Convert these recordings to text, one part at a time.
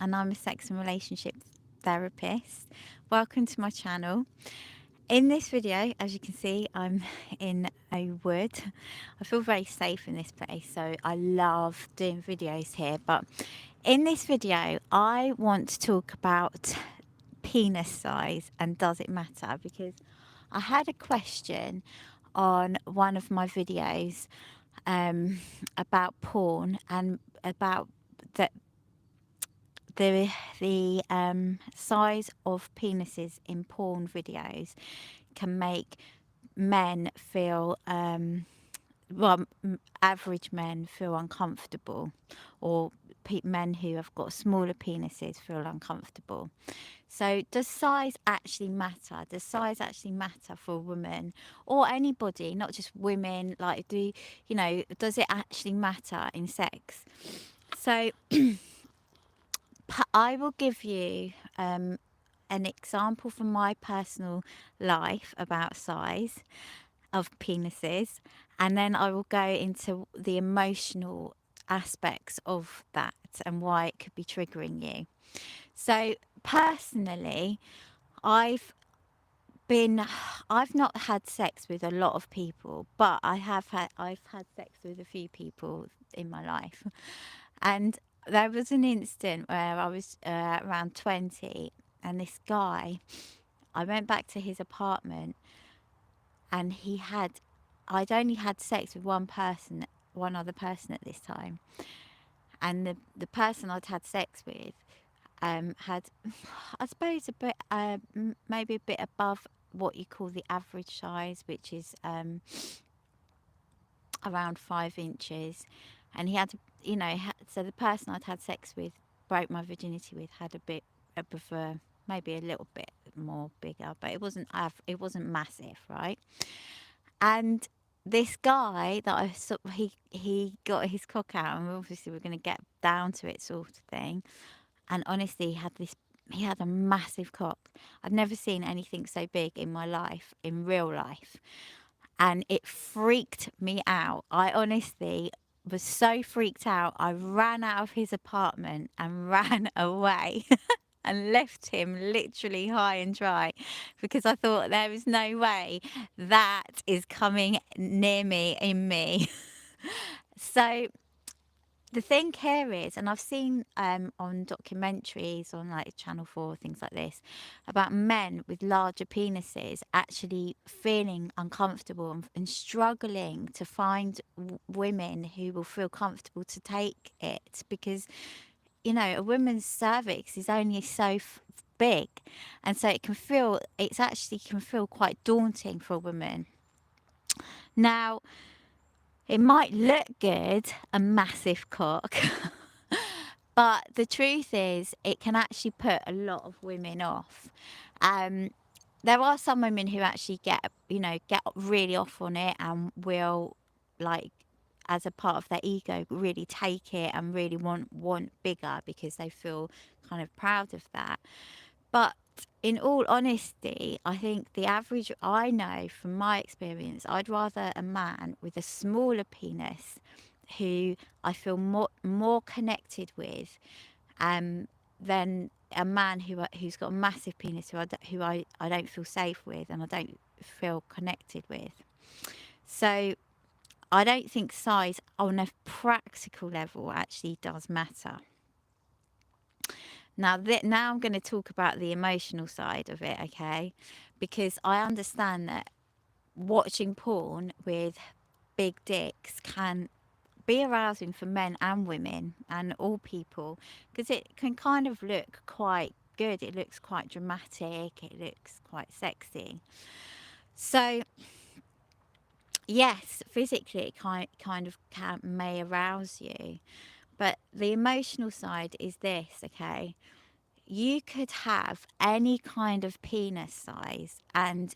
and I'm a sex and relationship therapist. Welcome to my channel. In this video, as you can see, I'm in a wood. I feel very safe in this place, so I love doing videos here. But in this video, I want to talk about penis size and does it matter, because I had a question on one of my videos about porn and about the size of penises in porn videos can make men feel average men feel uncomfortable, or men who have got smaller penises feel uncomfortable. So does size actually matter? Does size actually matter for a woman or anybody, not just women? Like, does it actually matter in sex? So I will give you an example from my personal life about size of penises, and then I will go into the emotional aspects of that and why it could be triggering you. So personally, I've I've not had sex with a lot of people, but I've had sex with a few people in my life. And there was an instant where I was around 20, and this guy, I went back to his apartment, and I'd only had sex with one other person at this time. And the person I'd had sex with had, I suppose, a bit, maybe a bit above what you call the average size, which is around 5 inches. And he had, so the person I'd had sex with, broke my virginity with, had a bit of maybe a little bit more bigger, but it wasn't massive, right? And this guy that he got his cock out, and obviously we're going to get down to it, sort of thing. And honestly, he had a massive cock. I've never seen anything so big in my life, in real life. And it freaked me out. I honestly was so freaked out. I ran out of his apartment and ran away and left him literally high and dry, because I thought there is no way that is coming near me in me. So the thing here is, and I've seen on documentaries on like Channel 4, things like this, about men with larger penises actually feeling uncomfortable and struggling to find women who will feel comfortable to take it, because a woman's cervix is only so big, and so it actually can feel quite daunting for a woman. Now, it might look good, a massive cock, but the truth is it can actually put a lot of women off. There are some women who actually get really off on it and will, like, as a part of their ego, really take it and really want bigger because they feel kind of proud of that. But in all honesty, I think I know from my experience, I'd rather a man with a smaller penis who I feel more connected with, than a man who's got a massive penis who I don't feel safe with and I don't feel connected with. So I don't think size on a practical level actually does matter. Now I'm going to talk about the emotional side of it, okay? Because I understand that watching porn with big dicks can be arousing for men and women and all people, because it can kind of look quite good. It looks quite dramatic. It looks quite sexy. So yes, physically it kind of may arouse you, but the emotional side is this, okay? You could have any kind of penis size and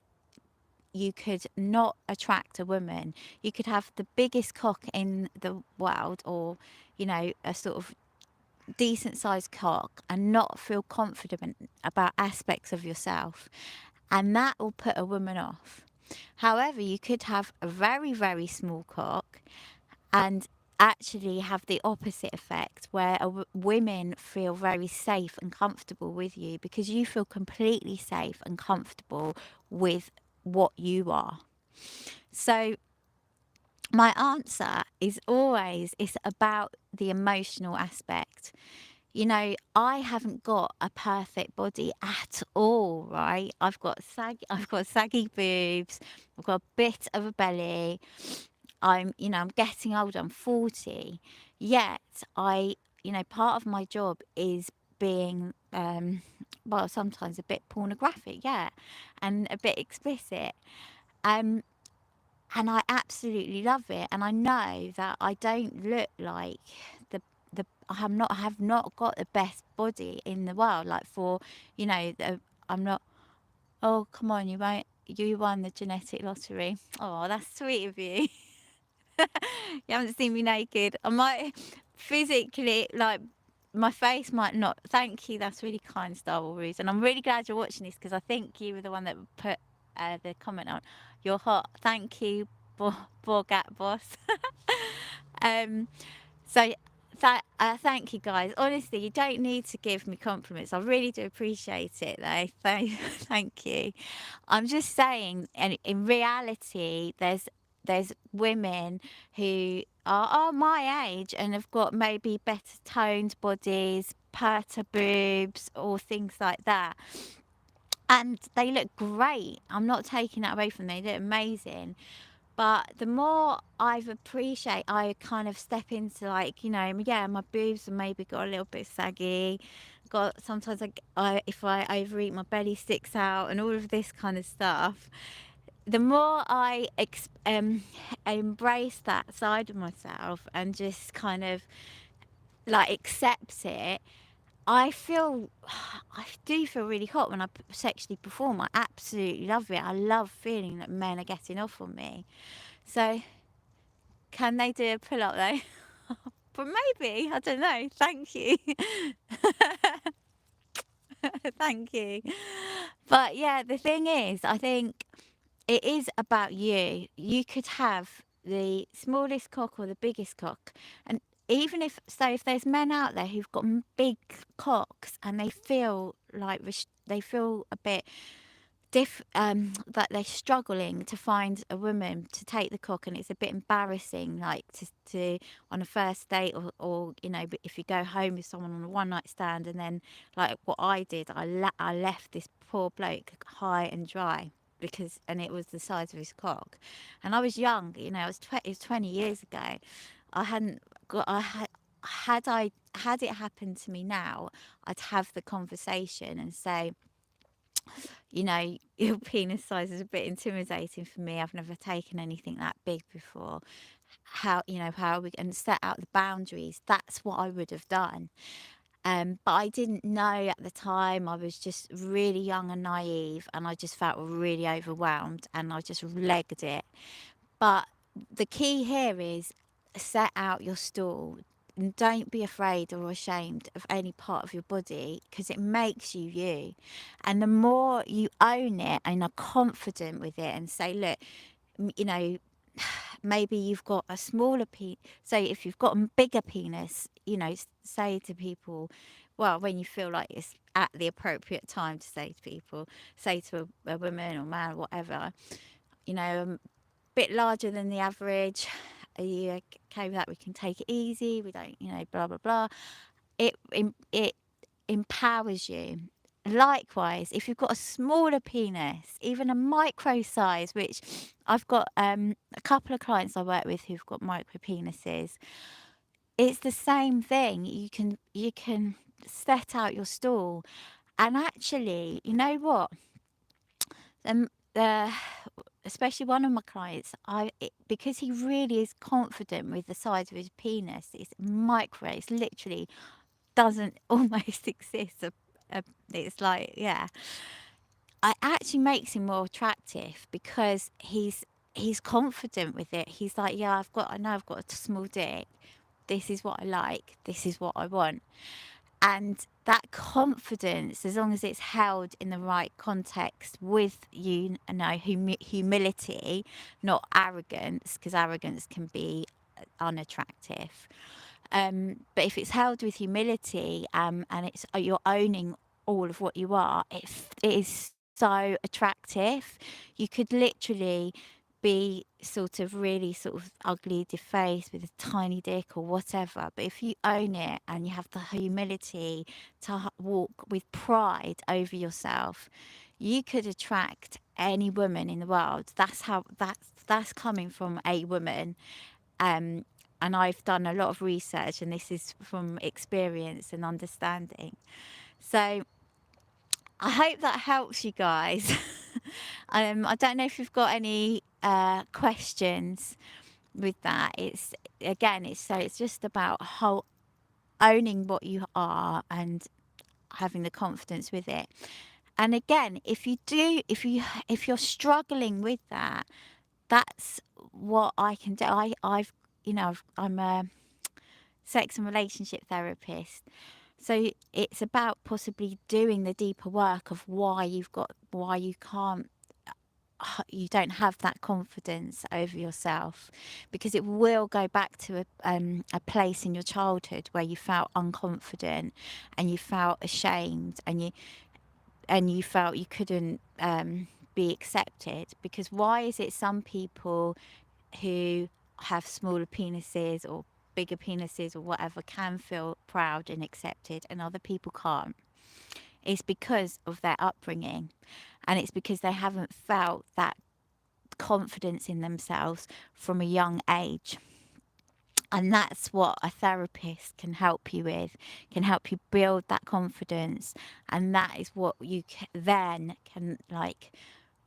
you could not attract a woman. You could have the biggest cock in the world, or a sort of decent sized cock, and not feel confident about aspects of yourself, and that will put a woman off. However, you could have a very, very small cock and actually have the opposite effect, where women feel very safe and comfortable with you because you feel completely safe and comfortable with what you are. So my answer is always, it's about the emotional aspect. You know, I haven't got a perfect body at all, right? I've got saggy boobs, I've got a bit of a belly. I'm getting older, I'm 40. Yet part of my job is being well, sometimes a bit pornographic, yeah, and a bit explicit. Um and I absolutely love it, and I know that I don't look like I have not got the best body in the world. Like for, I'm not. Oh, come on, you won the genetic lottery. Oh, that's sweet of you. You haven't seen me naked. I might physically, like, my face might not. Thank you. That's really kind, Star Wars. And I'm really glad you're watching this because I think you were the one that put the comment on. You're hot. Thank you, Borgat boss. um, so thank you guys. Honestly, you don't need to give me compliments. I really do appreciate it, though. Thank you. I'm just saying, and in reality, there's women who are my age and have got maybe better toned bodies, perter boobs, or things like that. And they look great. I'm not taking that away from them. They look amazing. But the more I kind of step into, like, yeah, my boobs have maybe got a little bit saggy. Got sometimes if I overeat, my belly sticks out, and all of this kind of stuff. The more I embrace that side of myself and just kind of like accept it, I do feel really hot when I sexually perform. I absolutely love it. I love feeling that men are getting off on me. So, can they do a pull up though? But maybe, I don't know. Thank you. Thank you. But yeah, the thing is, I think it is about you. You could have the smallest cock or the biggest cock. And even if there's men out there who've got big cocks and they feel like they feel a bit that they're struggling to find a woman to take the cock, and it's a bit embarrassing, like to on a first date, or if you go home with someone on a one night stand, and then like what I did, I left this poor bloke high and dry and it was the size of his cock, and I was young, it was 20 years ago. I hadn't got I had it happened to me now, I'd have the conversation and say, your penis size is a bit intimidating for me. I've never taken anything that big before. How are we going to set out the boundaries? That's what I would have done. But I didn't know at the time. I was just really young and naive, and I just felt really overwhelmed, and I just legged it. But the key here is set out your stall. And don't be afraid or ashamed of any part of your body, because it makes you you. And the more you own it and are confident with it and say, look, m- you know, maybe you've got a smaller penis. Say if you've got a bigger penis, say to people, well, when you feel like it's at the appropriate time to say to people, say to a woman or man or whatever, bit larger than the average. Are you okay with that? We can take it easy. We don't, blah blah blah. It empowers you. Likewise, if you've got a smaller penis, even a micro size, which I've got a couple of clients I work with who've got micro penises, it's the same thing. You can set out your stall, and actually, you know what? The especially one of my clients, because he really is confident with the size of his penis, it's micro. It's literally doesn't almost exist. It's like, yeah, it actually makes him more attractive because he's confident with it. He's like, yeah, I know I've got a small dick. This is what I like. This is what I want. And that confidence, as long as it's held in the right context with humility, not arrogance, because arrogance can be unattractive. But if it's held with humility, and it's you're owning all of what you are, it is so attractive. You could literally be sort of really sort of ugly, defaced with a tiny dick or whatever. But if you own it and you have the humility to walk with pride over yourself, you could attract any woman in the world. That's coming from a woman. Um, and I've done a lot of research, and this is from experience and understanding. So I hope that helps you guys. I don't know if you've got any questions with that. It's again, it's just about owning what you are and having the confidence with it. And again, if you're struggling with that, that's what I can do. I'm a sex and relationship therapist. So it's about possibly doing the deeper work of why you can't, you don't have that confidence over yourself, because it will go back to a place in your childhood where you felt unconfident and you felt ashamed, and you felt you couldn't be accepted. Because why is it some people who have smaller penises or bigger penises or whatever can feel proud and accepted and other people can't? It's because of their upbringing, and it's because they haven't felt that confidence in themselves from a young age. And that's what a therapist can help you with, can help you build that confidence. And that is what you then can like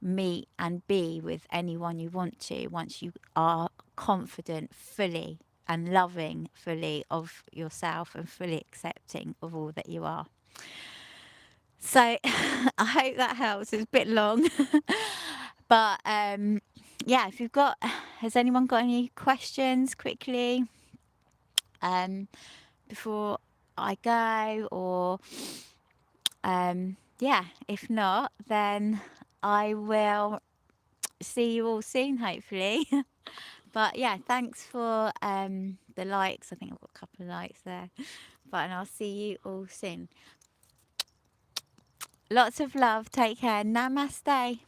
meet and be with anyone you want to, once you are confident fully and loving fully of yourself and fully accepting of all that you are. So I hope that helps. It's a bit long. But yeah, if you've got, has anyone got any questions quickly before I go? Or yeah, if not, then I will see you all soon, hopefully. But yeah, thanks for the likes. I think I've got a couple of likes there. But and I'll see you all soon. Lots of love. Take care. Namaste.